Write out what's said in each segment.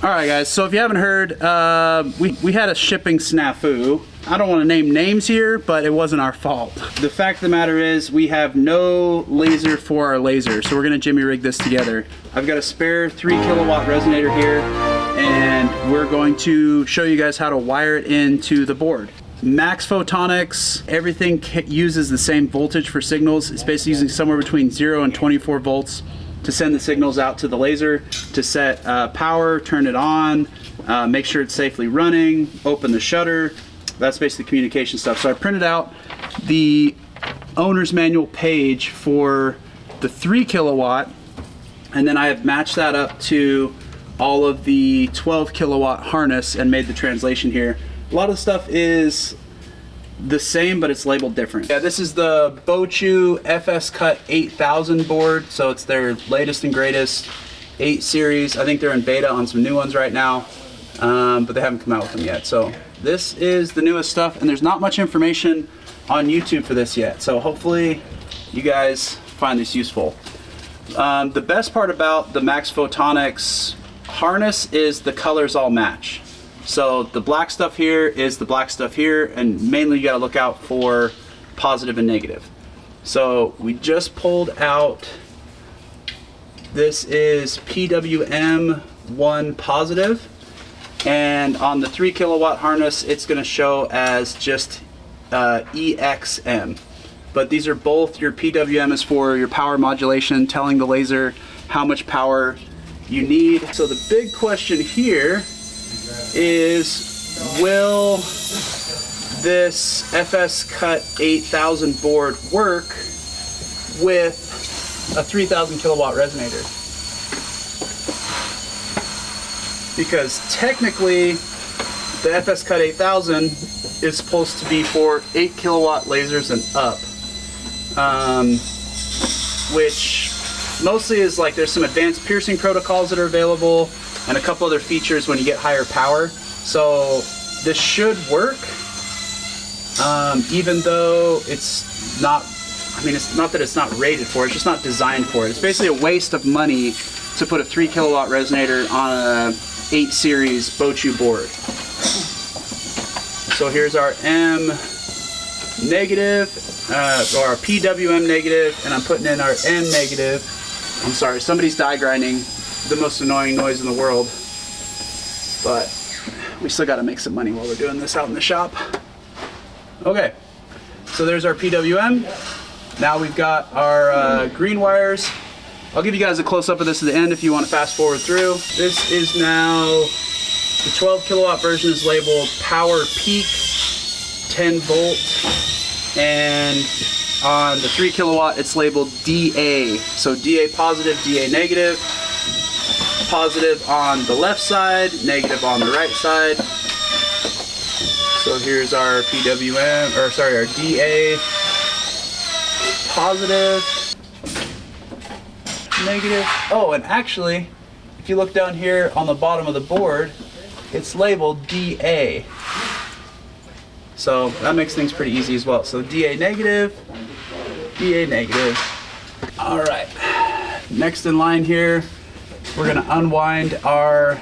Alright guys, so if you haven't heard, we had a shipping snafu. I don't want to name names here, but it wasn't our fault. The fact of the matter is we have no laser for our laser, so we're going to jimmy rig this together. I've got a spare 3 kilowatt resonator here, and we're going to show you guys how to wire it into the board. Max Photonics, everything uses the same voltage for signals. It's basically using somewhere between 0 and 24 volts to send the signals out to the laser, to set power, turn it on, make sure it's safely running, open the shutter. That's basically communication stuff. So I printed out the owner's manual page for the 3 kilowatt, and then I have matched that up to all of the 12 kilowatt harness and made the translation here. A lot of the stuff is the same, but it's labeled different. Yeah, this is the Bochu FSCUT8000 board, so it's their latest and greatest 8 series. I think they're in beta on some new ones right now, but they haven't come out with them yet. So this is the newest stuff, and there's not much information on YouTube for this yet, so hopefully you guys find this useful. The best part about the Max Photonics harness is the colors all match. So the black stuff here is the black stuff here, and mainly you gotta look out for positive and negative. So we just pulled out, this is PWM1 positive, and on the 3 kilowatt harness it's gonna show as just EXM. But these are both, your PWM is for your power modulation, telling the laser how much power you need. So the big question here is, will this FSCUT8000 board work with a 3000 kilowatt resonator? Because technically the FSCUT8000 is supposed to be for 8 kilowatt lasers and up, which mostly is like, there's some advanced piercing protocols that are available and a couple other features when you get higher power. So this should work, even though it's not, I mean, it's not that it's not rated for it, it's just not designed for it. It's basically a waste of money to put a 3 kilowatt resonator on a 8 series Bochu board. So here's our M negative, or our PWM negative, and I'm putting in our M negative. I'm sorry, somebody's die grinding, the most annoying noise in the world, but we still got to make some money while we're doing this out in the shop. Okay, so there's our PWM. Now we've got our green wires. I'll give you guys a close-up of this at the end if you want to fast forward through. This is now, the 12 kilowatt version is labeled Power Peak 10 volt, and on the 3 kilowatt it's labeled DA. So DA positive, DA negative. Positive on the left side, negative on the right side. So here's our PWM, or sorry, our DA positive, negative. Oh, and actually, if you look down here on the bottom of the board, it's labeled DA. So that makes things pretty easy as well. So DA negative, DA negative. All right, next in line here, we're going to unwind our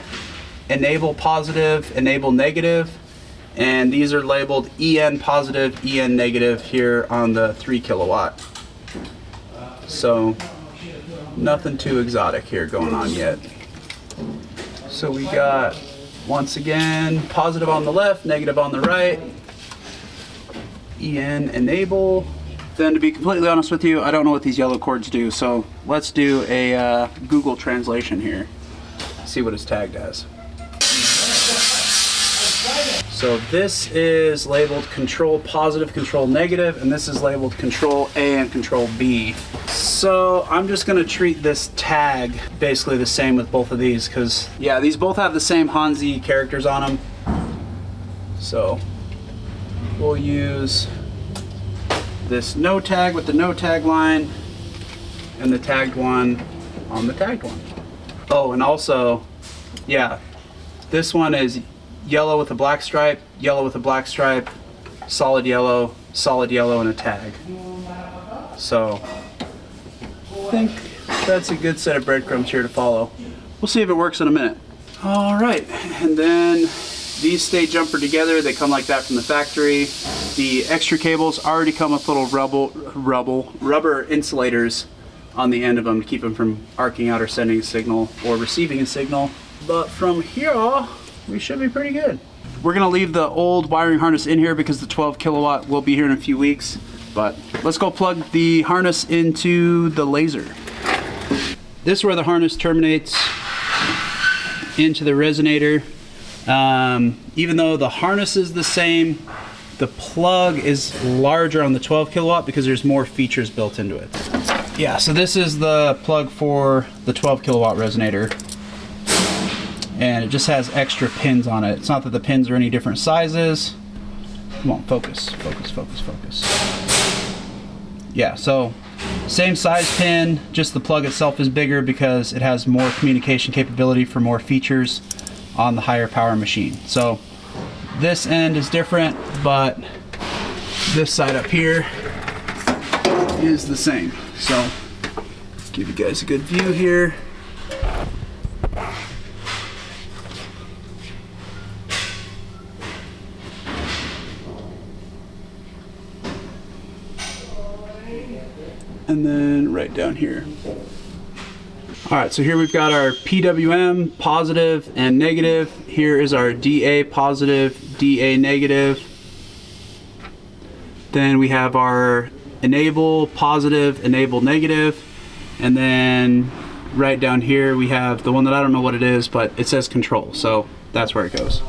enable positive, enable negative, and these are labeled EN positive, EN negative here on the 3 kilowatt. So nothing too exotic here going on yet. So we got, once again, positive on the left, negative on the right, EN enable. Then to be completely honest with you, I don't know what these yellow cords do, so let's do a Google translation here. See what it's tagged as. So this is labeled control positive, control negative, and this is labeled control A and control B. So I'm just gonna treat this tag basically the same with both of these, because yeah, these both have the same Hanzi characters on them. So we'll use this no tag with the no tag line, and the tagged one on the tagged one. Oh, and also, yeah, this one is yellow with a black stripe, yellow with a black stripe, solid yellow, and a tag. So I think that's a good set of breadcrumbs here to follow. We'll see if it works in a minute. All right, and then these stay jumpered together. They come like that from the factory. The extra cables already come with little rubber insulators on the end of them to keep them from arcing out or sending a signal or receiving a signal. But from here, we should be pretty good. We're gonna leave the old wiring harness in here because the 12 kilowatt will be here in a few weeks. But let's go plug the harness into the laser. This is where the harness terminates into the resonator. Even though the harness is the same, the plug is larger on the 12 kilowatt because there's more features built into it. Yeah, so this is the plug for the 12 kilowatt resonator. And it just has extra pins on it. It's not that the pins are any different sizes. Come on, focus, focus, focus, focus. Yeah, so same size pin, just the plug itself is bigger because it has more communication capability for more features on the higher power machine. So this end is different, but this side up here is the same. So give you guys a good view here. And then right down here. All right, so here we've got our PWM positive and negative. Here is our DA positive, DA negative. Then we have our enable positive, enable negative. And then right down here we have the one that I don't know what it is, but it says control. So that's where it goes.